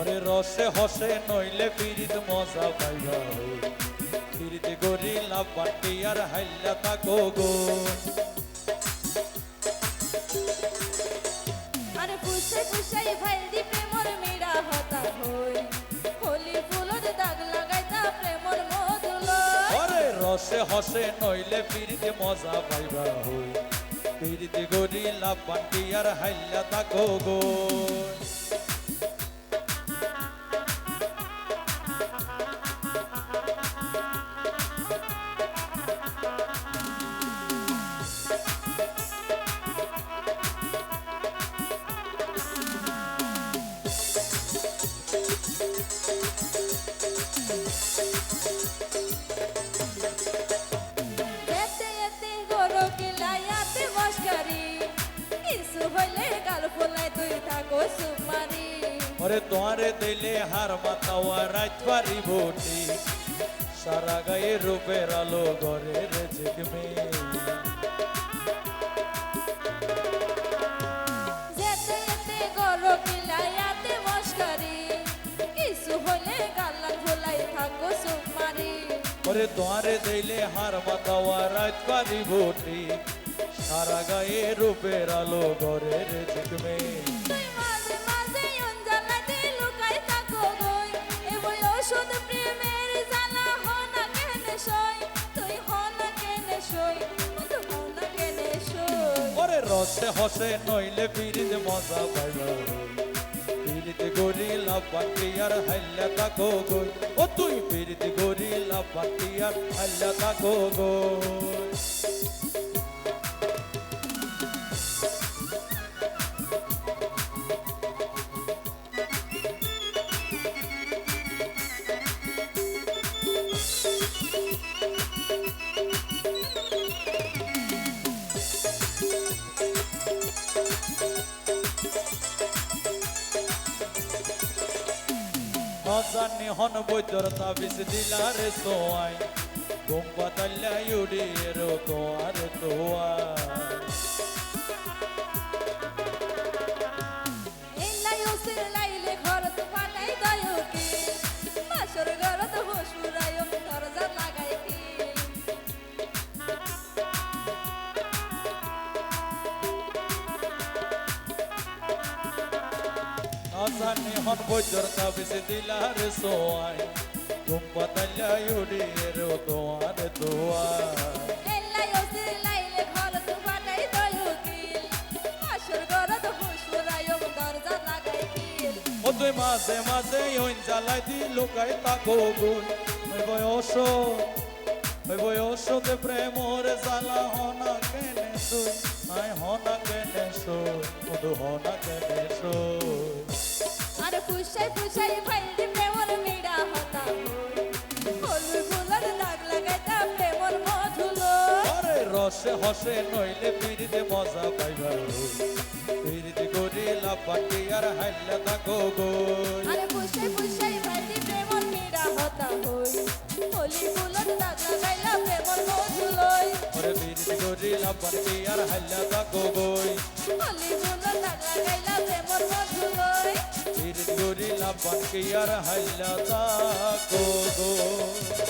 ওরে রসে হসে নইলে পিরিত মজা পাইবা পিরিত গরিলা পাটি আর হাইলা তাকো গো আরে পুষাই পুষাই ভাই দি প্রেমর মেরা হতা হই হোলি ফুলর দাগ লাগাইতা প্রেমর মধুল ওরে রসে হসে নইলে পিরিত মজা পাইবা হই পিরিত গরিলা পাটি আর হাইলা তাকো গো এতে এতে গরো কিলায়াতে মস্কারি কিছু হইলে গাল ফুলাই তুই থাকো সুমারি ওরে তোয়ারে দিলে হার মাতাওয়া রাত পারি বটি সারা গায়ে রূপের আলো ঘরের ঝিকমে যেতে যেতে গরো কিলায়াতে মস্কারি কিছু হইলে গাল ফুলাই থাকো সুমারি ওরে তোয়ারে দিলে হার মাতাওয়া রাত পারি বটি সারা গায়ে রূপের আলো ঘরের ঝিকমে তুই মাঝে মাঝে অঞ্জলাতে লুকাই থাকো গই এ বই ওষুধ প্রেমের জ্বালা হনা কেনে সই তুই হনা কেনে সই তুই হনা কেনে সই ওরে রসে হসে নইলে পিরিত মজা পাইবা পিরিত গরিলা পাটি আর হাইলা তাকো গই ও তুই পিরিত গরিলা পাটি আর হাইলা তাকো গই নজানি হন বৈদ্যর তাবিজ দিলারে সোয়াই ঘুম পাতাল্লা ইউডিয়ের তোয়ার তোয়ার এই লাই উসির লাইলে ঘরত ফাটাই দয়ো কি মাসর ঘরত হুসুরাই দরজা লাগাই কি নজানি হন বৈদ্যর তাবিজ দিলারে সোয়াই ঘুম পাতাল্লা ইউডিয়ের তোয়ার তোয়ার এই লাই উসির লাইলে ঘরত ফাটাই দয়ো কি মাসর ঘরত হুসুরাই দরজা লাগাই কি ও তুই মাঝে মাঝে ওই জ্বালাই দি লুকাই তাকো গুণ ওই বয়সতে প্রেমর জ্বালা হনা কেনে শুই আই হনা কেনে শুই মধু হনা কেনে শুই আরে পুষাই পুষাই ভাই দি প্রেমর মেরা হতা হই ফুলর দাগ লাগাইতা প্রেমর মধুল আরে রসে হসে নইলে পিরিতে মজা পাইবা পিরিতে গরিলা পাটি আর হাইলা তাকো গই আরে পুষাই পুষাই ভাই দি প্রেমর মেরা হতা হই হোলি ফুলর দাগ লাগাইলা প্রেমর মধুল ওরে পিরিতে গরিলা পাটি আর হাইলা তাকো গই হোলি ফুলর দাগ লাগাইলা প্রেমর মধুল পিরিতে গরিলা পাটি আর হাইলা তাকো গই